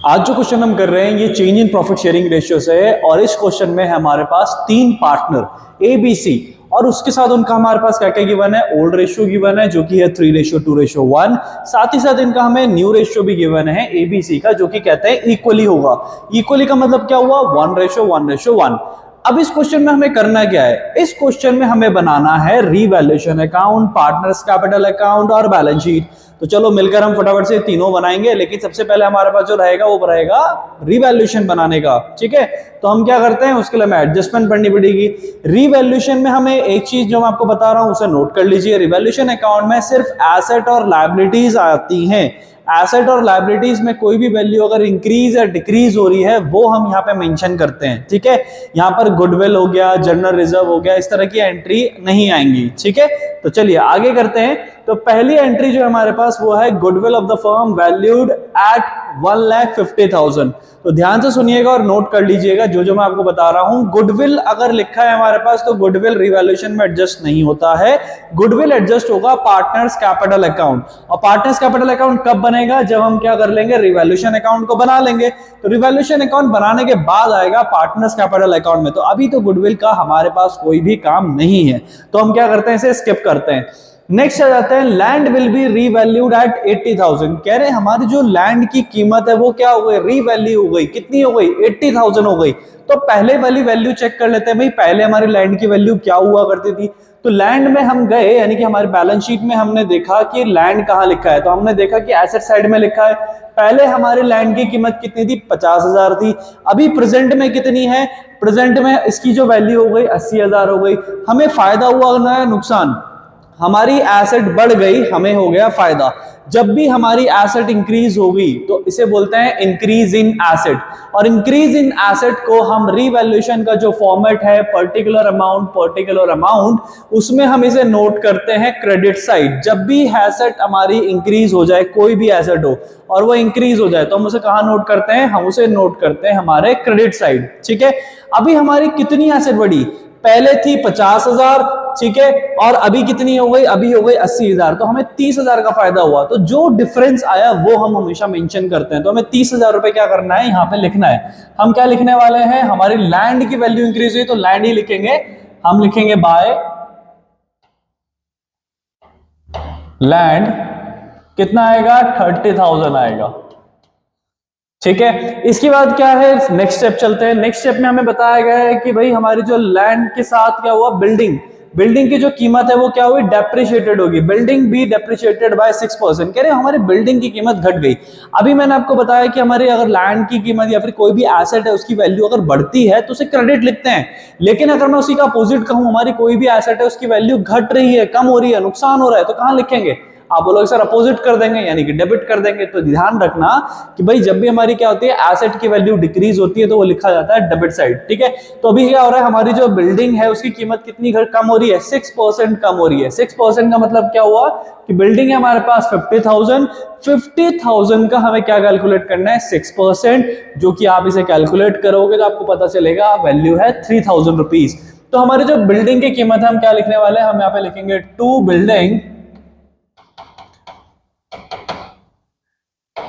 आज जो क्वेश्चन हम कर रहे हैं ये change in profit sharing ratio से है और इस क्वेश्चन में हमारे पास तीन पार्टनर ए बी सी और उसके साथ उनका हमारे पास क्या क्या गिवन है, ओल्ड रेशियो गिवन है जो कि है 3:2:1, साथ ही साथ इनका हमें न्यू रेशियो भी गिवन है एबीसी का जो कि कहते हैं इक्वली होगा। इक्वली का मतलब क्या हुआ, 1:1:1। अब इस क्वेश्चन में हमें करना क्या है, इस क्वेश्चन में हमें बनाना है revaluation account, partners capital account और बैलेंस शीट। तो चलो मिलकर हम फटाफट से तीनों बनाएंगे, लेकिन सबसे पहले हमारे पास जो रहेगा वो रहेगा रीवैल्यूएशन बनाने का। ठीक है, तो हम क्या करते हैं, उसके लिए हमें एडजस्टमेंट पढ़नी पड़ेगी। रीवैल्यूएशन में हमें एक चीज जो मैं आपको बता रहा हूं उसे नोट कर लीजिए, रिवैल्यूएशन अकाउंट में सिर्फ एसेट और लायबिलिटीज आती हैं। एसेट और लायबिलिटीज में कोई भी वैल्यू अगर इंक्रीज या डिक्रीज हो रही है वो हम यहाँ पे मेंशन करते हैं। ठीक है, यहाँ पर गुडविल हो गया, जनरल रिजर्व हो गया, इस तरह की एंट्री नहीं आएंगी। ठीक है, तो चलिए आगे करते हैं। तो पहली एंट्री जो हमारे पास वो है goodwill of the firm valued at 1,50,000। तो ध्यान से सुनिएगा और नोट कर लीजिएगा जो जो मैं आपको बता रहा हूं। गुडविल अगर लिखा है हमारे पास तो गुडविल रिवैल्यूएशन में एडजस्ट नहीं होता है, गुडविल एडजस्ट होगा पार्टनर्स कैपिटल अकाउंट। और पार्टनर्स कैपिटल अकाउंट कब बनेगा, जब हम क्या कर लेंगे, रिवैल्यूएशन अकाउंट को बना लेंगे। तो रिवैल्यूएशन अकाउंट बनाने के बाद आएगा पार्टनर्स कैपिटल अकाउंट में। तो अभी तो गुडविल का हमारे पास कोई भी काम नहीं है, तो हम क्या करते हैं, इसे स्किप करते हैं। नेक्स्ट आ जाते हैं, land will be revalued at 80,000। कह रहे हैं हमारी जो लैंड की कीमत है वो क्या हो गई, रीवैल्यू हो गई। कितनी हो गई, 80,000 हो गई। तो पहले वाली वैल्यू चेक कर लेते हैं, भाई पहले हमारी लैंड की वैल्यू क्या हुआ करती थी। तो लैंड में हम गए, यानी कि हमारी बैलेंस शीट में हमने देखा कि लैंड कहाँ लिखा है, तो हमने देखा कि एसेट साइड में लिखा है। पहले हमारे लैंड की कीमत कितनी थी, 50,000 थी। अभी प्रेजेंट में कितनी है, प्रेजेंट में इसकी जो वैल्यू हो गई 80,000 हो गई। हमें फायदा हुआ ना नुकसान, हमारी एसेट बढ़ गई, हमें हो गया फायदा। जब भी हमारी एसेट इंक्रीज होगी तो इसे बोलते हैं इंक्रीज इन एसेट। और इंक्रीज इन एसेट को हम रीवैल्यूएशन का जो फॉर्मेट है पर्टिकुलर अमाउंट, उसमें हम इसे नोट करते हैं क्रेडिट साइड। जब भी एसेट हमारी इंक्रीज हो जाए, कोई भी एसेट हो और वो इंक्रीज हो जाए, तो हम उसे कहां नोट करते हैं, हम उसे नोट करते हैं हमारे क्रेडिट साइड। ठीक है, अभी हमारी कितनी एसेट बढ़ी, पहले थी 50,000, ठीक है, और अभी कितनी हो गई, अभी हो गई 80,000। तो हमें 30,000 का फायदा हुआ। तो जो डिफरेंस आया वो हम हमेशा मेंशन करते हैं। तो हमें 30,000 रुपए क्या करना है, यहाँ पे लिखना है। हम क्या लिखने वाले हैं, हमारी लैंड की वैल्यू इंक्रीज हुई तो लैंड ही लिखेंगे। हम लिखेंगे बाय लैंड, कितना आएगा, 30,000 आएगा। ठीक है, इसके बाद क्या है, नेक्स्ट स्टेप चलते हैं। नेक्स्ट स्टेप में हमें बताया गया है कि भाई हमारी जो लैंड के साथ क्या हुआ, बिल्डिंग की जो कीमत है वो क्या हुई, डेप्रिशिएटेड होगी। बिल्डिंग भी डेप्रिशिएटेड बाय 6%। कह रहे हैं हमारी बिल्डिंग की कीमत घट गई। अभी मैंने आपको बताया कि हमारी अगर लैंड की कीमत या फिर कोई भी एसेट है उसकी वैल्यू अगर बढ़ती है तो उसे क्रेडिट लिखते हैं। लेकिन अगर मैं उसी का अपोजिट कहूं, हमारी कोई भी एसेट है उसकी वैल्यू घट रही है, कम हो रही है, नुकसान हो रहा है, तो कहां लिखेंगे, आप बोलोगे सर अपोजिट कर देंगे यानी कि डेबिट कर देंगे। तो ध्यान रखना कि भाई जब भी हमारी क्या होती है, एसेट की वैल्यू डिक्रीज होती है तो वो लिखा जाता है डेबिट साइड। ठीक है, तो अभी क्या हो रहा है, हमारी जो बिल्डिंग है उसकी कीमत कितनी कम हो रही है, 6% कम हो रही है। 6% का मतलब क्या हुआ कि बिल्डिंग है हमारे पास 50,000 का हमें क्या कैलकुलेट करना है, 6%, जो कि आप इसे कैलकुलेट करोगे तो आपको पता चलेगा वैल्यू है 3,000 रुपीज। तो हमारी जो बिल्डिंग की कीमत है हम क्या लिखने वाले हैं, हम यहाँ पे लिखेंगे टू बिल्डिंग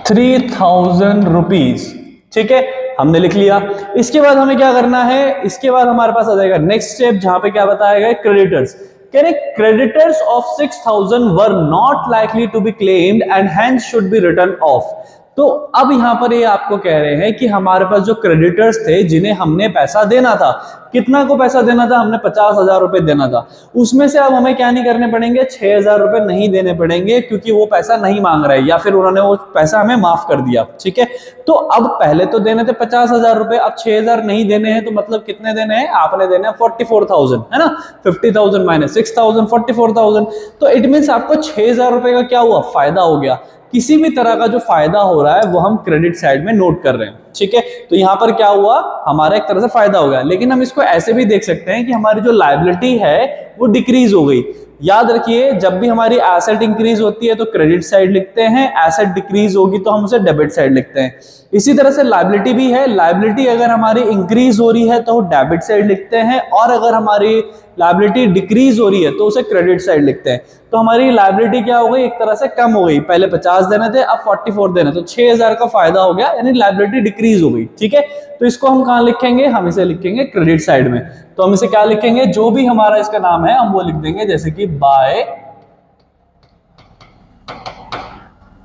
3,000 रुपीज। ठीक है, हमने लिख लिया। इसके बाद हमें क्या करना है, इसके बाद हमारे पास आ जाएगा नेक्स्ट स्टेप जहां पे क्या बताया गया, क्रेडिटर्स। कह रहे creditors of 6,000 were not likely to be claimed and hence should be return off. तो अब यहां पर ये आपको कह रहे हैं कि हमारे पास जो क्रेडिटर्स थे जिन्हें हमने पैसा देना था, कितना को पैसा देना था, हमने 50,000 रुपए देना था, उसमें से अब हमें क्या नहीं करने पड़ेंगे, 6,000 रुपए नहीं देने पड़ेंगे क्योंकि वो पैसा नहीं मांग रहे या फिर उन्होंने वो पैसा हमें माफ कर दिया। ठीक है, तो अब पहले तो देने थे 50,000 रुपए, अब 6,000 नहीं देने हैं, तो मतलब कितने देने हैं, आपने देने हैं 44,000, है ना। 50,000 माइनस 6,000, 44,000। तो इट मीन्स आपको 6,000 रुपए का क्या हुआ, फायदा हो गया। किसी भी तरह का जो फायदा हो रहा है वो हम क्रेडिट साइड में नोट कर रहे हैं। ठीक है, तो यहां पर क्या हुआ, हमारा एक तरह से फायदा हो गया। लेकिन हम इसको ऐसे भी देख सकते हैं कि हमारी जो लायबिलिटी है वो डिक्रीज हो गई। याद रखिए, जब भी हमारी एसेट इंक्रीज होती है तो क्रेडिट साइड लिखते हैं, एसेट डिक्रीज होगी तो हम उसे डेबिट साइड लिखते हैं। इसी तरह से लायबिलिटी भी है, लायबिलिटी अगर हमारी इंक्रीज हो रही है तो डेबिट साइड लिखते हैं, और अगर हमारी लायबिलिटी डिक्रीज हो रही है तो उसे क्रेडिट साइड लिखते हैं। तो हमारी लायबिलिटी क्या हो गई, एक तरह से कम हो गई, पहले 50 देने थे अब 44 देने, तो 6000 का फायदा हो गया, यानी लायबिलिटी डिक्रीज हो गई। ठीक है, तो इसको हम कहां लिखेंगे, हम इसे लिखेंगे क्रेडिट साइड में। तो हम इसे क्या लिखेंगे, जो भी हमारा इसका नाम है हम वो लिख देंगे, जैसे कि बाय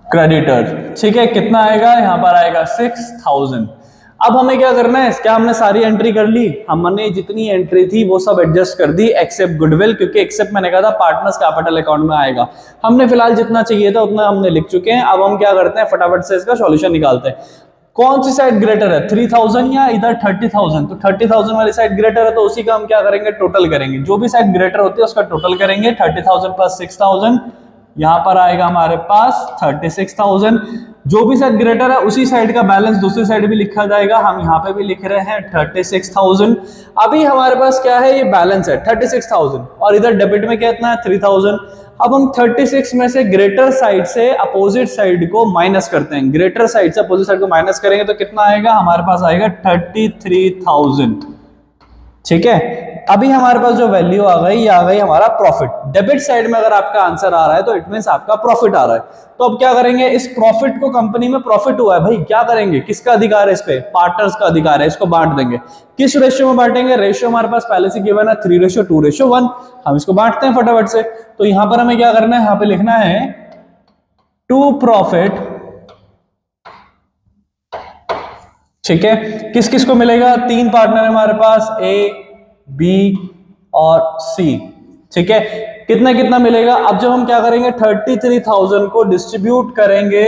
क्रेडिटर। ठीक है, कितना आएगा, यहां पर आएगा 6000। अब हमें क्या करना है, क्या हमने सारी एंट्री कर ली, हमने जितनी एंट्री थी वो सब एडजस्ट कर दी एक्सेप्ट गुडविल, क्योंकि एक्सेप्ट मैंने कहा था पार्टनर्स कैपिटल अकाउंट में आएगा। हमने फिलहाल जितना चाहिए था उतना हमने लिख चुके हैं। अब हम क्या करते हैं, फटाफट से इसका सॉल्यूशन निकालते हैं। कौन सी साइड ग्रेटर है, 3000 या इधर 30000? तो 30000 वाली साइड ग्रेटर है, तो उसी का हम क्या करेंगे, टोटल करेंगे। जो भी साइड ग्रेटर होती है उसका टोटल करेंगे। 30000 प्लस 6000, यहां पर आएगा हमारे पास 36000। जो भी साइड ग्रेटर है उसी साइड का बैलेंस दूसरी साइड भी लिखा जाएगा, हम यहाँ पे भी लिख रहे हैं 36000। अभी हमारे पास क्या है, ये बैलेंस है 36000 और इधर डेबिट में कितना है 3000। अब हम 36 में से ग्रेटर साइड से अपोजिट साइड को माइनस करते हैं। ग्रेटर साइड से अपोजिट साइड को माइनस करेंगे तो कितना आएगा, हमारे पास आएगा 33000। ठीक है, अभी हमारे पास जो वैल्यू आ गई, ये आ गई हमारा प्रॉफिट। डेबिट साइड में अगर आपका आंसर आ रहा है तो इट मींस आपका प्रॉफिट आ रहा है। तो अब क्या करेंगे, इस प्रॉफिट को, कंपनी में प्रॉफिट हुआ है भाई, क्या करेंगे, किसका अधिकार है इस पे, पार्टनर्स का अधिकार है, इसको बांट देंगे। किस रेशियो में बांटेंगे, रेशियो हमारे पास पहले से गिवन है 3:2:1, हम इसको बांटते हैं फटाफट से। तो यहां पर हमें क्या करना है, यहां पे लिखना है टू प्रॉफिट। ठीक है, किस किस को मिलेगा, 3 पार्टनर है हमारे पास, ए, बी और सी। ठीक है, कितना कितना मिलेगा। अब जब हम क्या करेंगे, 33000 को डिस्ट्रीब्यूट करेंगे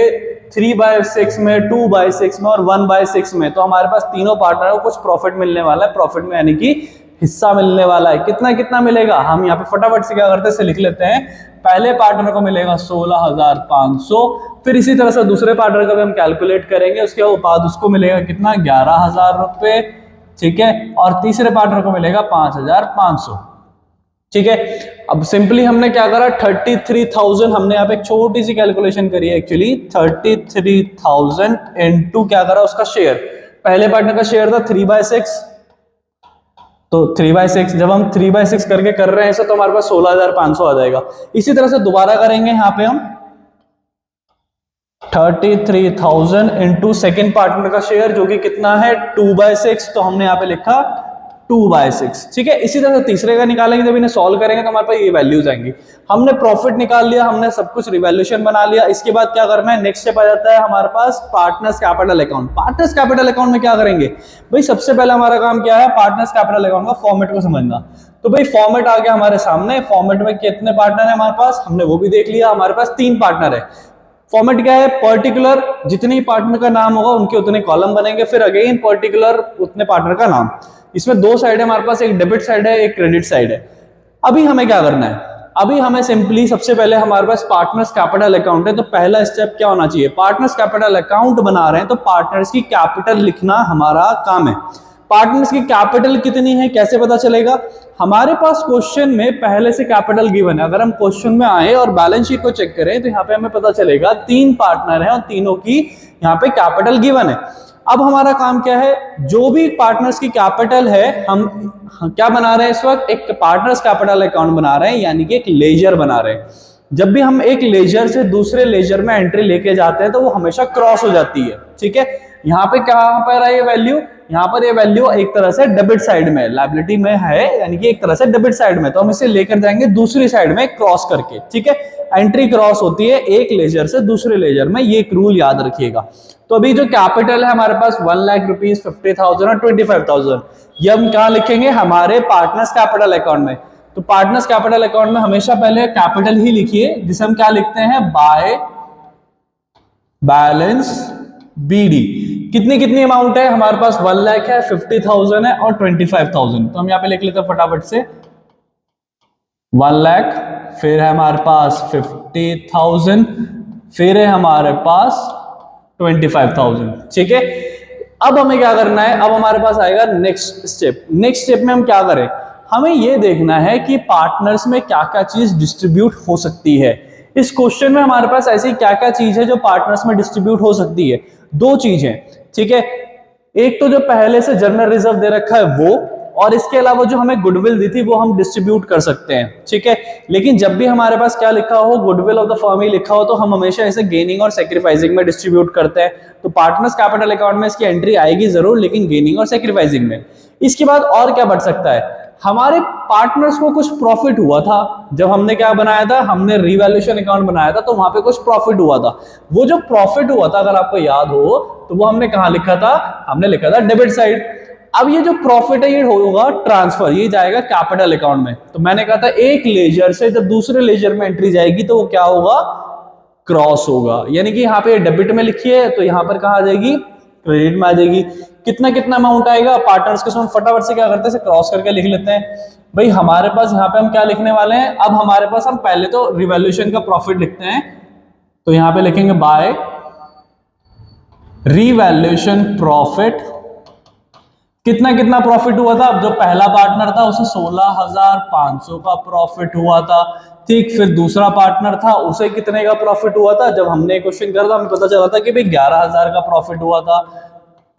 3/6 में, 2/6 में और 1/6 में, तो हमारे पास तीनों पार्टनर को कुछ प्रॉफिट मिलने वाला है। प्रॉफिट में यानी कि हिस्सा मिलने वाला है। कितना कितना मिलेगा, हम यहाँ पे फटाफट से क्या करते हैं, इसे लिख लेते हैं। पहले पार्टनर को मिलेगा 16500, फिर इसी तरह से दूसरे पार्टनर का भी हम कैलकुलेट करेंगे, उसके बाद उसको मिलेगा कितना, 11000 रुपए। ठीक है, और तीसरे पार्टनर को मिलेगा 5500। ठीक है, अब सिंपली हमने क्या करा, 33000, हमने यहाँ पे एक छोटी सी कैलकुलेशन करी है एक्चुअली। 33000 इनटू क्या करा, उसका शेयर, पहले पार्टनर का शेयर था 3/6, तो 3/6, जब हम 3/6 करके कर रहे हैं इसे, तो हमारे पास 16500 आ जाएगा। इसी तरह से दोबारा करेंगे, यहाँ पे हम 33000 इंटू सेकेंड पार्टनर का शेयर जो कि कितना है 2/6, तो हमने यहाँ पे लिखा 2/6। ठीक है, इसी तरह से तीसरे का निकालेंगे, जब इन्हें सॉल्व करेंगे तो हमारे पास ये वैल्यूज आएंगी। हमने प्रॉफिट निकाल लिया, हमने सब कुछ रिवैल्यूएशन बना लिया। इसके बाद क्या करना है, नेक्स्ट स्टेप आ जाता है हमारे पास partners capital account. Partners capital account में क्या करेंगे भाई, सबसे पहले हमारा काम क्या है, पार्टनर्स कैपिटल अकाउंट का फॉर्मेट को समझना। तो भाई फॉर्मेट आ गया हमारे सामने, फॉर्मेट में कितने पार्टनर है हमारे पास, हमने वो भी देख लिया, हमारे पास 3 पार्टनर है। फॉर्मेट क्या है, पर्टिकुलर, जितने पार्टनर का नाम होगा उनके उतने कॉलम बनेंगे, फिर अगेन पर्टिकुलर उतने पार्टनर का नाम। इसमें 2 साइड है हमारे पास, एक डेबिट साइड है, एक क्रेडिट साइड है। अभी हमें क्या करना है, अभी हमें सिंपली सबसे पहले हमारे पास पार्टनर्स कैपिटल अकाउंट है, तो पहला स्टेप क्या होना चाहिए, पार्टनर्स कैपिटल अकाउंट बना रहे हैं तो पार्टनर्स की कैपिटल लिखना हमारा काम है। पार्टनर्स की कैपिटल कितनी है, कैसे पता चलेगा, हमारे पास क्वेश्चन में पहले से कैपिटल गिवन है। अगर हम क्वेश्चन में आए और बैलेंस शीट को चेक करें तो यहाँ पे हमें पता चलेगा 3 पार्टनर हैं और तीनों की यहाँ पे कैपिटल गिवन है। अब हमारा काम क्या है, जो भी पार्टनर्स की कैपिटल है, हम क्या बना रहे हैं इस वक्त, एक पार्टनर्स कैपिटल अकाउंट बना रहे हैं, यानी कि एक लेजर बना रहे हैं। जब भी हम एक लेजर से दूसरे लेजर में एंट्री लेके जाते हैं तो वो हमेशा क्रॉस हो जाती है। ठीक है, यहाँ पे कहां पर है ये वैल्यू, यहाँ पर ये वैल्यू एक तरह से डेबिट साइड में, लायबिलिटी में है, यानी कि एक तरह से डेबिट साइड में, तो हम इसे लेकर जाएंगे दूसरी साइड में क्रॉस करके। ठीक है, एंट्री क्रॉस होती है एक लेजर से दूसरे लेजर में, ये एक रूल याद रखिएगा। तो अभी जो कैपिटल है हमारे पास 1 लाख रुपीज, 50,000 और 25,000, ये हम कहां लिखेंगे, हमारे पार्टनर्स कैपिटल अकाउंट में। तो पार्टनर्स कैपिटल अकाउंट में हमेशा पहले कैपिटल ही लिखिए, जिसे हम क्या लिखते हैं, बाय बैलेंस बीडी। कितनी कितनी अमाउंट है हमारे पास, 1 लाख है, 50,000 है और 25,000। तो हम यहाँ पे लिख लेते हैं फटाफट से 1 लाख, फिर है हमारे पास 50,000, फिर है हमारे पास 25,000। ठीक है, अब हमें क्या करना है, अब हमारे पास आएगा नेक्स्ट स्टेप। नेक्स्ट स्टेप में हम क्या करें, हमें यह देखना है कि पार्टनर्स में क्या क्या चीज डिस्ट्रीब्यूट हो सकती है। इस क्वेश्चन में हमारे पास ऐसी क्या क्या चीज है जो पार्टनर्स में डिस्ट्रीब्यूट हो सकती है, 2 चीजें। ठीक है, एक तो जो पहले से जनरल रिजर्व दे रखा है वो, और इसके अलावा जो हमें गुडविल दी थी वो हम डिस्ट्रीब्यूट कर सकते हैं, ठीक है। लेकिन जब भी हमारे पास क्या लिखा हो, गुडविल ऑफ द फर्म ही लिखा हो, तो हम हमेशा इसे गेनिंग और सेक्रीफाइसिंग में डिस्ट्रीब्यूट करते हैं। तो पार्टनर्स कैपिटल अकाउंट में इसकी एंट्री आएगी जरूर, लेकिन गेनिंग और सेक्रीफाइसिंग में। इसके बाद और क्या बढ़ सकता है, हमारे पार्टनर्स को कुछ प्रॉफिट हुआ था जब हमने क्या बनाया था, हमने रिवैल्यूएशन अकाउंट बनाया था, तो वहां पे कुछ प्रॉफिट हुआ था। वो जो प्रॉफिट हुआ था अगर आपको याद हो तो वो हमने कहां लिखा था, हमने लिखा था डेबिट साइड। अब ये जो प्रॉफिट है ये होगा ट्रांसफर, ये जाएगा कैपिटल अकाउंट में। तो मैंने कहा था एक लेजर से जब दूसरे लेजर में एंट्री जाएगी तो वो क्या होगा, क्रॉस होगा। यानी कि यहाँ पे डेबिट में लिखिए तो यहाँ पर कहा आ जाएगी, क्रेडिट में आ जाएगी। कितना कितना अमाउंट आएगा, पार्टनर्स के साथ फटाफट से क्या करते हैं, क्रॉस करके लिख लेते हैं। भाई हमारे पास यहाँ पे हम क्या लिखने वाले हैं, अब हमारे पास हम पहले तो रिवैल्यूएशन का प्रॉफिट लिखते हैं, तो यहाँ पे लिखेंगे बाय रिवैल्यूएशन प्रॉफिट। कितना कितना प्रॉफिट हुआ था, अब जो पहला पार्टनर था उसे 16,500 का प्रॉफिट हुआ था, ठीक। फिर दूसरा पार्टनर था उसे कितने का प्रॉफिट हुआ था, जब हमने क्वेश्चन करा था हमें पता चला था कि भाई 11,000 का प्रॉफिट हुआ था,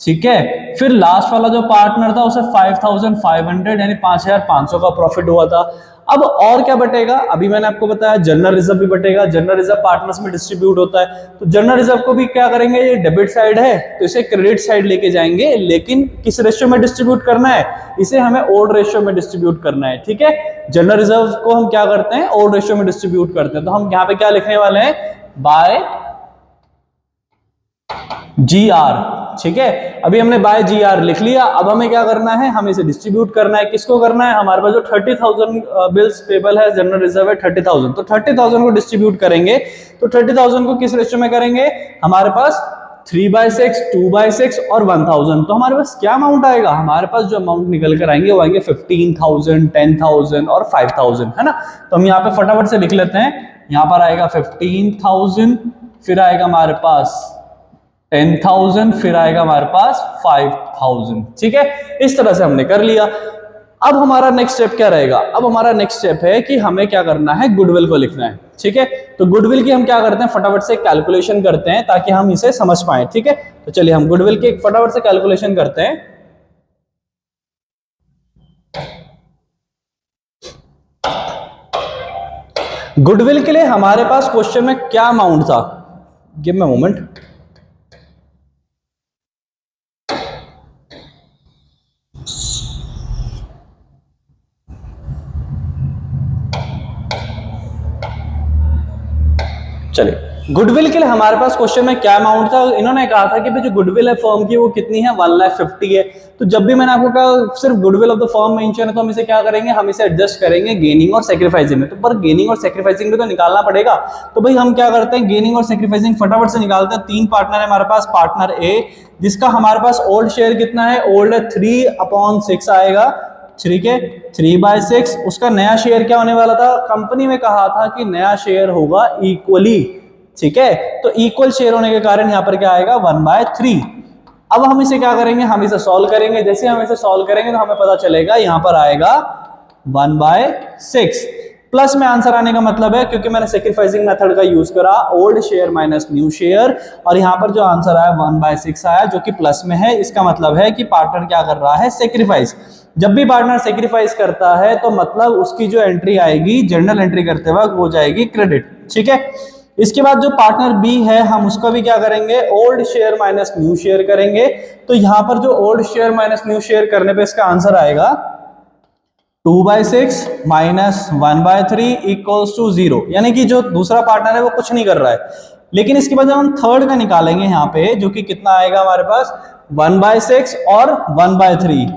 ठीक है। फिर लास्ट वाला जो पार्टनर था उसे 5,500 यानी 5,500 का प्रॉफिट हुआ था। अब और क्या बटेगा, अभी मैंने आपको बताया जनरल रिजर्व भी बटेगा। जनरल रिजर्व पार्टनर्स में डिस्ट्रीब्यूट होता है, तो जनरल रिजर्व को भी क्या करेंगे, ये डेबिट साइड है तो इसे क्रेडिट साइड लेके जाएंगे, लेकिन किस रेशियो में डिस्ट्रीब्यूट करना है, इसे हमें ओल्ड रेशियो में डिस्ट्रीब्यूट करना है, ठीक है। जनरल रिजर्व को हम क्या करते हैं, ओल्ड रेशियो में डिस्ट्रीब्यूट करते हैं। तो हम यहाँ पे क्या लिखने वाले हैं, बाय GR, ठीक है। अभी हमने बाय GR लिख लिया। अब हमें क्या करना है, हमें इसे डिस्ट्रीब्यूट करना है। किसको करना है, हमारे पास जो 30,000 बिल्स पेबल है, जनरल रिजर्व है 30,000, तो 30,000 को डिस्ट्रीब्यूट करेंगे। तो 30,000 को किस रेशियो में करेंगे, हमारे पास 3/6, 2/6 और 1,000। तो हमारे पास क्या अमाउंट आएगा, हमारे पास जो अमाउंट निकल कर आएंगे वो आएंगे 15,000, 10,000 और 5,000, है ना। तो हम यहाँ पे फटाफट से लिख लेते हैं। यहाँ पर आएगा 15,000, फिर आएगा हमारे पास 10,000, फिर आएगा हमारे पास 5,000, ठीक है। इस तरह से हमने कर लिया। अब हमारा नेक्स्ट स्टेप क्या रहेगा, अब हमारा नेक्स्ट स्टेप है कि हमें क्या करना है, गुडविल को लिखना है, ठीक है। तो गुडविल की हम क्या करते हैं, फटाफट से कैलकुलेशन करते हैं ताकि हम इसे समझ पाए, ठीक है। तो चलिए हम गुडविल की फटाफट से कैलकुलेशन करते हैं। गुडविल के लिए हमारे पास क्वेश्चन में क्या अमाउंट था, गिव मी अ मोमेंट। चलिए गुडविल के लिए हमारे पास क्वेश्चन में क्या अमाउंट था, इन्होंने कहा था कि भाई जो गुडविल है फर्म की वो कितनी है, 1,50,000 है। तो जब भी मैंने आपको कहा सिर्फ goodwill of the firm mention है, तो हम इसे क्या करेंगे, हम इसे एडजस्ट करेंगे गेनिंग और सेक्रीफाइसिंग में। तो पर गेनिंग और सेक्रीफाइसिंग में तो निकालना पड़ेगा, तो भाई हम क्या करते हैं, गेनिंग और सेक्रीफाइसिंग फटाफट से निकालते हैं। 3 पार्टनर है हमारे पास, पार्टनर ए जिसका हमारे पास ओल्ड शेयर कितना है, ओल्ड है 3/6 आएगा, ठीक है, 3/6। उसका नया शेयर क्या होने वाला था, कंपनी में कहा था कि नया शेयर होगा इक्वली, ठीक है। तो इक्वल शेयर होने के कारण यहाँ पर क्या आएगा, 1/3। अब हम इसे क्या करेंगे, हम इसे सॉल्व करेंगे। जैसे हम इसे सॉल्व करेंगे तो हमें पता चलेगा यहाँ पर आएगा 1/6। प्लस में आंसर आने का मतलब है, क्योंकि मैंने सेक्रीफाइसिंग मेथड का यूज करा, old share minus new share, और यहाँ पर जो आंसर आया 1/6 आया जो कि प्लस में है। इसका मतलब है कि पार्टनर क्या कर रहा है, सेक्रीफाइस। जब भी पार्टनर सेक्रीफाइस करता है तो मतलब उसकी जो एंट्री आएगी जर्नल एंट्री करते वक्त वो जाएगी क्रेडिट, ठीक है। इसके बाद जो पार्टनर बी है हम उसका भी क्या करेंगे, old share minus new share करेंगे। तो यहां पर जो old share minus new share करने पे इसका आंसर आएगा 2/6 माइनस 1/3 इक्वल्स टू 0। यानी कि जो दूसरा पार्टनर है वो कुछ नहीं कर रहा है। लेकिन इसके बाद जब हम थर्ड का निकालेंगे यहाँ पे, जो कि कितना आएगा हमारे पास 1/6 और 1/3,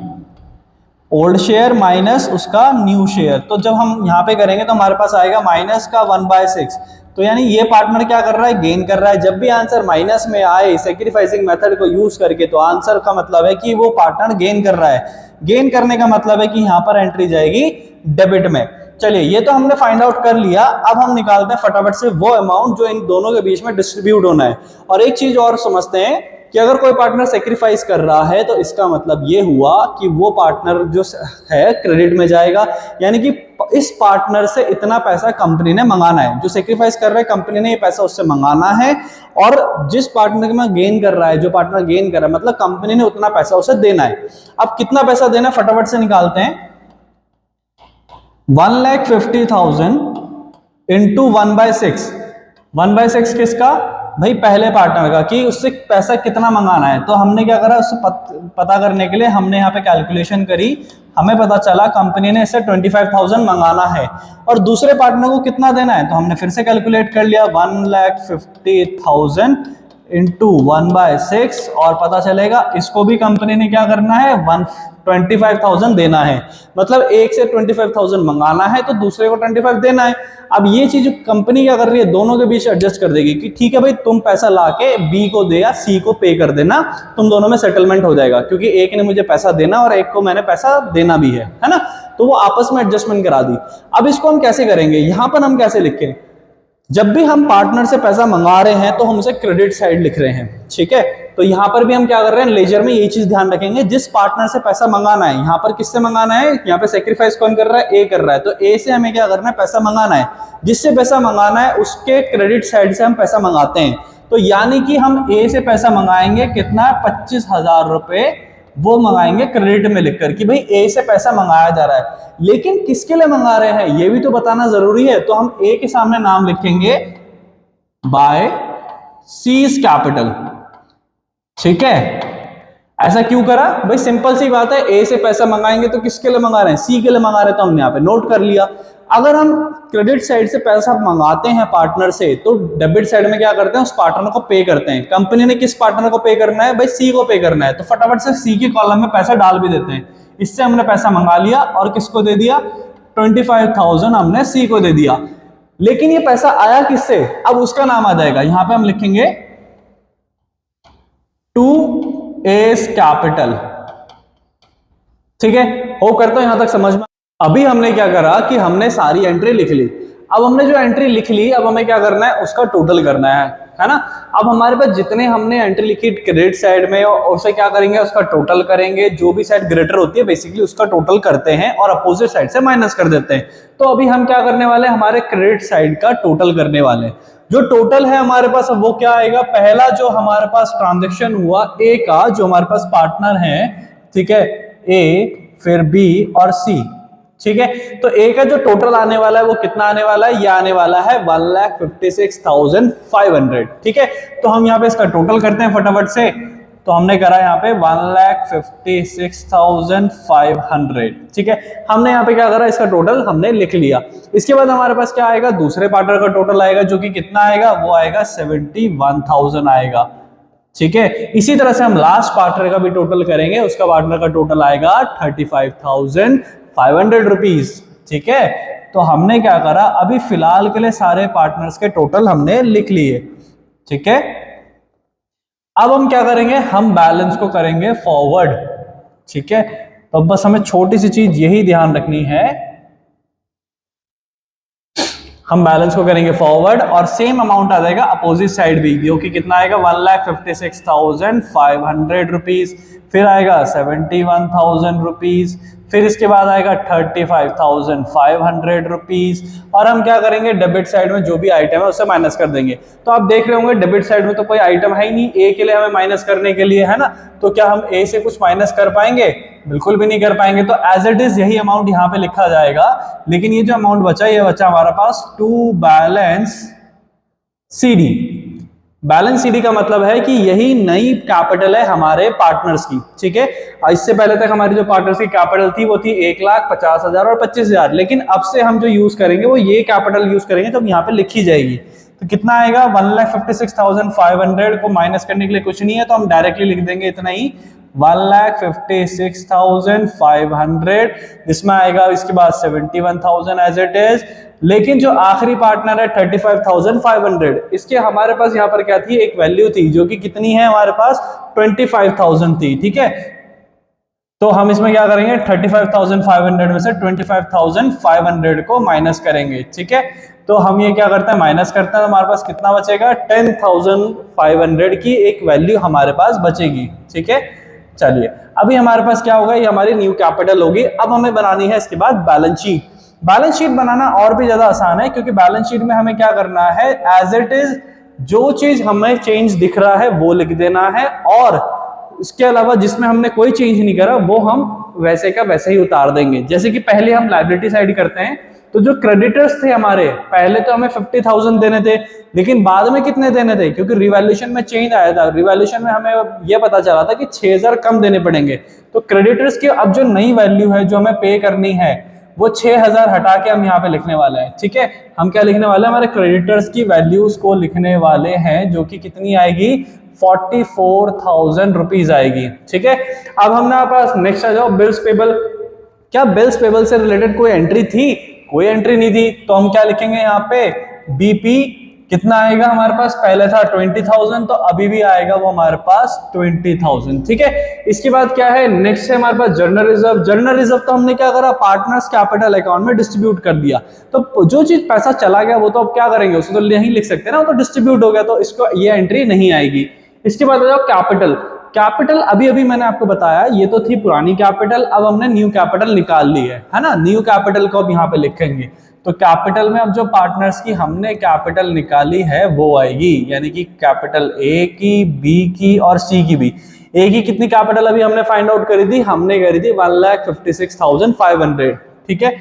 ओल्ड शेयर माइनस उसका न्यू शेयर। तो जब हम यहाँ पे करेंगे तो हमारे पास आएगा माइनस का 1/6। तो यानी ये पार्टनर क्या कर रहा है, गेन कर रहा है। जब भी आंसर माइनस में आए सेक्रीफाइसिंग मेथड को यूज करके, तो आंसर का मतलब है कि वो पार्टनर गेन कर रहा है। गेन करने का मतलब है कि यहाँ पर एंट्री जाएगी डेबिट में। चलिए ये तो हमने फाइंड आउट कर लिया। अब हम निकालते हैं फटाफट से वो अमाउंट जो इन दोनों के बीच में डिस्ट्रीब्यूट होना है। और एक चीज और समझते हैं कि अगर कोई पार्टनर सेक्रीफाइस कर रहा है तो इसका मतलब ये हुआ कि वो पार्टनर जो है क्रेडिट में जाएगा। यानी कि इस पार्टनर से इतना पैसा कंपनी ने मंगाना है, जो सेक्रीफाइस कर रहा है कंपनी ने ये पैसा उससे मंगाना है, और जिस पार्टनर में गेन कर रहा है, जो पार्टनर गेन कर रहा है, मतलब कंपनी ने उतना पैसा उसे देना है। अब कितना पैसा देना है फटाफट से निकालते हैं। 1,50,000 इंटू 1/6, 1/6 किसका भाई, पहले पार्टनर का, कि उससे पैसा कितना मंगाना है। तो हमने क्या करा, उससे पता करने के लिए हमने यहाँ पे कैलकुलेशन करी, हमें पता चला कंपनी ने इससे 25,000 मंगाना है और दूसरे पार्टनर को कितना देना है। तो हमने फिर से कैलकुलेट कर लिया 1,50,000 इंटू 1/6 और पता चलेगा इसको भी कंपनी ने क्या करना है, 25,000 देना है। मतलब एक से 25,000 मंगाना है तो दूसरे को 25 देना है। अब ये चीज कंपनी क्या कर रही है, दोनों के बीच एडजस्ट कर देगी कि ठीक है भाई, तुम पैसा लाके बी को दे या सी को पे कर देना, तुम दोनों में सेटलमेंट हो जाएगा, क्योंकि एक ने मुझे पैसा देना और एक को मैंने पैसा देना भी है ना। तो वो आपस में एडजस्टमेंट करा दी। अब इसको हम कैसे करेंगे, यहां पर हम कैसे लिखें, जब भी हम पार्टनर से पैसा मंगा रहे हैं तो हम उसे क्रेडिट साइड लिख रहे हैं, ठीक है। तो यहां पर भी हम क्या कर रहे हैं, लेजर में ये चीज ध्यान रखेंगे, जिस पार्टनर से पैसा मंगाना है, यहां पर किससे मंगाना है, यहाँ पे सेक्रीफाइस कौन कर रहा है, ए कर रहा है, तो ए से हमें क्या करना है, पैसा मंगाना है। जिससे पैसा मंगाना है उसके क्रेडिट साइड से हम पैसा मंगाते हैं। तो यानी कि हम ए से पैसा मंगाएंगे कितना, 25,000 रुपए वो मंगाएंगे क्रेडिट में लिखकर कि भाई ए से पैसा मंगाया जा रहा है। लेकिन किसके लिए मंगा रहे हैं ये भी तो बताना जरूरी है। तो हम ए के सामने नाम लिखेंगे बाय सीज कैपिटल, ठीक है। ऐसा क्यों करा भाई, सिंपल सी बात है, ए से पैसा मंगाएंगे तो किसके लिए मंगा रहे हैं, सी के लिए मंगा रहे हैं, तो हमने यहाँ पे नोट कर लिया। अगर हम क्रेडिट साइड से पैसा मंगाते हैं पार्टनर से, तो डेबिट साइड में क्या करते हैं, उस पार्टनर को पे करते हैं। कंपनी ने किस पार्टनर को पे करना है भाई, सी को पे करना है, तो फटाफट से सी के कॉलम में पैसा डाल भी देते हैं। इससे हमने पैसा मंगा लिया और किसको दे दिया, 25,000 हमने सी को दे दिया। लेकिन ये पैसा आया किससे, अब उसका नाम आ जाएगा, यहां पे हम लिखेंगे टू एस कैपिटल, ठीक है। हो करता हूं यहां तक समझ में। अभी हमने क्या करा कि हमने सारी एंट्री लिख ली। अब हमने जो एंट्री लिख ली, अब हमें क्या करना है, उसका टोटल करना है ना। अब हमारे पास जितने हमने एंट्री लिखी क्रेडिट साइड में, और उसे क्या करेंगे, उसका टोटल करेंगे। जो भी साइड ग्रेटर होती है बेसिकली उसका टोटल करते हैं और अपोजिट साइड से माइनस कर देते हैं। तो अभी हम क्या करने वाले हैं, हमारे क्रेडिट साइड का टोटल करने वाले हैं। जो टोटल है हमारे पास वो क्या आएगा, पहला जो हमारे पास ट्रांजेक्शन हुआ ए का, जो हमारे पास पार्टनर है, ठीक है, ए फिर बी और सी, ठीक है। तो ए का जो टोटल आने वाला है वो कितना आने वाला है, ये आने वाला है 1,56,500, ठीक है। तो हम यहाँ पे इसका टोटल करते हैं फटाफट से। तो हमने करा यहाँ पे 1,56,500, ठीक है। हमने यहाँ पे क्या करा, इसका टोटल हमने लिख लिया। इसके बाद हमारे पास क्या आएगा, दूसरे पार्टनर का टोटल आएगा, जो कि कितना आएगा, वो आएगा 71,000 आएगा, ठीक है। इसी तरह से हम लास्ट पार्टनर का भी टोटल करेंगे, उसका पार्टनर का टोटल आएगा 35,500 रुपीज, ठीक है। तो हमने क्या करा, अभी फिलहाल के लिए सारे पार्टनर्स के टोटल हमने लिख लिए, ठीक है। अब हम क्या करेंगे, हम बैलेंस को करेंगे फॉरवर्ड, ठीक है। तो बस हमें छोटी सी चीज यही ध्यान रखनी है, हम बैलेंस को करेंगे फॉरवर्ड और सेम अमाउंट आ जाएगा अपोजिट साइड भी, जो कि कितना आएगा, 1,56,500 रुपीज, फिर आएगा 71,000 रुपीज, फिर इसके बाद आएगा 35,500 रुपीज। और हम क्या करेंगे, डेबिट साइड में जो भी आइटम है उससे माइनस कर देंगे। तो आप देख रहे होंगे डेबिट साइड में तो कोई आइटम है ही नहीं, ए के लिए हमें माइनस करने के लिए, है ना। तो क्या हम ए से कुछ माइनस कर पाएंगे, बिल्कुल भी नहीं कर पाएंगे। तो एज इट इज यही अमाउंट यहाँ पे लिखा जाएगा। लेकिन ये जो अमाउंट बचा, ये बचा हमारे पास to balance CD. Balance CD का मतलब है कि यही नई कैपिटल है हमारे पार्टनर्स की, ठीक है। इससे पहले तक हमारी जो पार्टनर्स की कैपिटल थी वो थी 1,50,000 और 25,000, लेकिन अब से हम जो यूज करेंगे वो ये कैपिटल यूज करेंगे, तो यहाँ पे लिखी जाएगी। तो कितना आएगा, 1,56,500 को माइनस करने के लिए कुछ नहीं है, तो हम डायरेक्टली लिख देंगे इतना ही, 1,56,500, जिसमें आएगा इसके बाद 71,000 एज इट इज। लेकिन जो आखिरी पार्टनर है 35,500, इसके हमारे पास यहाँ पर क्या थी, एक वैल्यू थी जो कि कितनी है हमारे पास, 25,000 थी, ठीक है। तो हम इसमें क्या करेंगे, 35,500 में से 25,500 को माइनस करेंगे, ठीक है। तो हम ये क्या करते हैं, माइनस करते हैं, तो हमारे पास कितना बचेगा, 10,500 की एक वैल्यू हमारे पास बचेगी, ठीक है। चलिए अभी हमारे पास क्या होगा, ये हमारी न्यू कैपिटल होगी। अब हमें बनानी है इसके बाद बैलेंस शीट। बैलेंस शीट बनाना और भी ज्यादा आसान है, क्योंकि बैलेंस शीट में हमें क्या करना है, एज इट इज जो चीज हमें चेंज दिख रहा है वो लिख देना है, और इसके अलावा जिसमें हमने कोई चेंज नहीं करा वो हम वैसे का वैसे ही उतार देंगे। जैसे कि पहले हम लायबिलिटी साइड करते हैं, तो जो क्रेडिटर्स थे हमारे, पहले तो हमें 50,000 देने थे, लेकिन बाद में कितने देने थे, क्योंकि रिवैल्यूएशन में चेंज आया था, रिवैल्यूएशन में हमें यह पता चला था कि 6,000 कम देने पड़ेंगे। तो क्रेडिटर्स की अब जो नई वैल्यू है जो हमें पे करनी है वो 6,000 हटा के हम यहाँ पे लिखने वाले हैं। ठीक है, हम क्या लिखने वाले हैं, हमारे क्रेडिटर्स की वैल्यूज को लिखने वाले हैं, जो कि कितनी आएगी, 44,000 रुपीज आएगी। ठीक है, अब हमने पास नेक्स्ट आ जाओ, बिल्स पेबल। क्या बिल्स पेबल से रिलेटेड कोई एंट्री थी? कोई एंट्री नहीं थी, तो हम क्या लिखेंगे यहाँ पे, बीपी कितना आएगा हमारे पास, पहले था 20,000 तो अभी भी आएगा वो हमारे पास 20,000। ठीक है, इसके बाद क्या है, नेक्स्ट है हमारे पास जर्नल रिजर्व। जर्नल रिजर्व तो हमने क्या करा, पार्टनर्स कैपिटल अकाउंट में डिस्ट्रीब्यूट कर दिया। तो जो चीज पैसा चला गया वो तो अब क्या करेंगे, उसको तो नहीं लिख सकते ना, तो डिस्ट्रीब्यूट हो गया, तो इसको ये एंट्री नहीं आएगी। इसके बाद आ जाओ कैपिटल। कैपिटल अभी अभी मैंने आपको बताया, ये तो थी पुरानी कैपिटल, अब हमने न्यू कैपिटल निकाल ली है ना। न्यू कैपिटल को अब यहाँ पे लिखेंगे, तो कैपिटल में अब जो पार्टनर्स की हमने कैपिटल निकाली है वो आएगी, यानी कि कैपिटल ए की, बी की और सी की भी। ए की कितनी कैपिटल अभी हमने फाइंड आउट करी थी, हमने करी थी 1,56,500। ठीक है,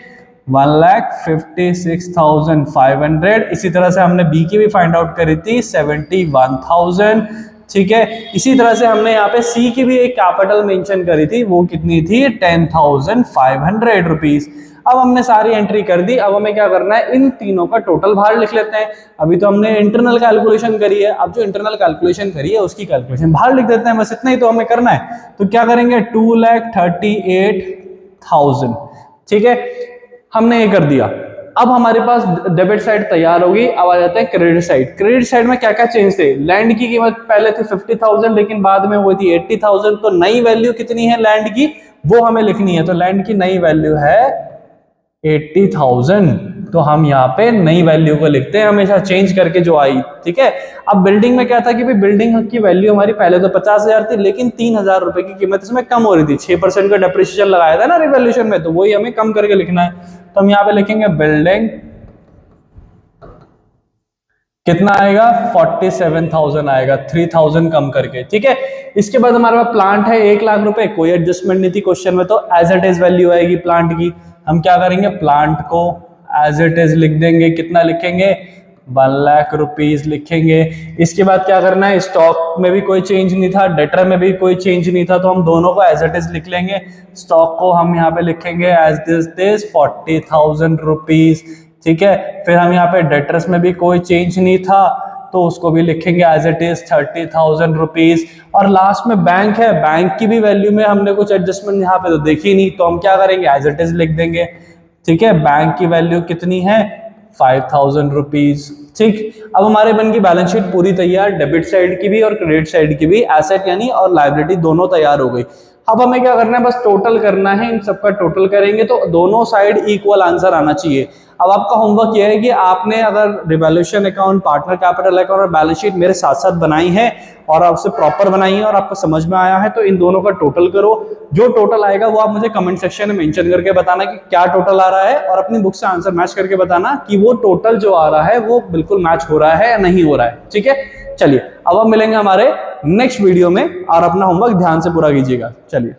1,56,500। इसी तरह से हमने बी की भी फाइंड आउट करी थी 71,000। ठीक है, इसी तरह से हमने यहाँ पे सी की भी एक कैपिटल मेंशन करी थी, वो कितनी थी, 10,500 रुपीज। अब हमने सारी एंट्री कर दी, अब हमें क्या करना है, इन तीनों का टोटल बाहर लिख लेते हैं। अभी तो हमने इंटरनल कैलकुलेशन करी है, अब जो इंटरनल कैलकुलेशन करी है उसकी कैलकुलेशन बाहर लिख देते हैं, बस इतना ही तो हमें करना है। तो क्या करेंगे, 2,38,000। ठीक है, हमने ये कर दिया। अब हमारे पास डेबिट साइड तैयार होगी, अब आ जाते हैं क्रेडिट साइड। क्रेडिट साइड में क्या क्या चेंज थे, लैंड की कीमत पहले थी 50,000 लेकिन बाद में हुई थी 80,000, तो नई वैल्यू कितनी है लैंड की वो हमें लिखनी है। तो लैंड की नई वैल्यू है 80,000, तो हम यहाँ पे नई वैल्यू को लिखते हैं हमेशा चेंज करके जो आई। ठीक है, अब बिल्डिंग में क्या था कि भाई बिल्डिंग की वैल्यू हमारी पहले तो 50,000 थी, लेकिन 3,000 रुपए की कीमत इसमें कम हो रही थी, 6% का डेप्रिसिएशन लगाया था ना रिवैल्यूएशन में, तो वही हमें कम करके लिखना है। तो हम यहाँ पे लिखेंगे बिल्डिंग कितना आएगा, 47,000 आएगा, 3,000 कम करके। ठीक है, इसके बाद हमारे पास प्लांट है 1,00,000 रुपए, कोई एडजस्टमेंट नहीं थी क्वेश्चन में, तो एज इट इज वैल्यू आएगी प्लांट की। हम क्या करेंगे, प्लांट को एज इट इज लिख देंगे, कितना लिखेंगे, 1,00,000 रुपीज लिखेंगे। इसके बाद क्या करना है, स्टॉक में भी कोई चेंज नहीं था, डेटर में भी कोई चेंज नहीं था, तो हम दोनों को एज इट इज लिख लेंगे। स्टॉक को हम यहाँ पे लिखेंगे एज दिस 40,000 रुपीज। ठीक है, फिर हम यहाँ पे डेटर्स में भी कोई चेंज नहीं था, तो उसको भी लिखेंगे एज इट इज 30,000 रुपीज। और लास्ट में बैंक है, बैंक की भी वैल्यू में हमने कुछ एडजस्टमेंट यहाँ पे तो देखी नहीं, तो हम क्या करेंगे, एज इट इज लिख देंगे। ठीक है, बैंक की वैल्यू कितनी है, 5,000 रुपीज। ठीक, अब हमारे बन की बैलेंस शीट पूरी तैयार, डेबिट साइड की भी और क्रेडिट साइड की भी, एसेट यानी और लायबिलिटी दोनों तैयार हो गई। अब हमें क्या करना है, बस टोटल करना है, इन सबका टोटल करेंगे तो दोनों साइड इक्वल आंसर आना चाहिए। अब आपका होमवर्क यह है कि आपने अगर revaluation account, partner capital account और बैलेंस शीट मेरे साथ साथ बनाई है और आपसे प्रॉपर बनाई है और आपको समझ में आया है, तो इन दोनों का टोटल करो। जो टोटल आएगा वो आप मुझे कमेंट सेक्शन में मेंशन करके बताना कि क्या टोटल आ रहा है, और अपनी बुक से आंसर मैच करके बताना कि वो टोटल जो आ रहा है वो बिल्कुल मैच हो रहा है या नहीं हो रहा है। ठीक है, चलिए अब हम मिलेंगे हमारे नेक्स्ट वीडियो में, और अपना होमवर्क ध्यान से पूरा कीजिएगा। चलिए।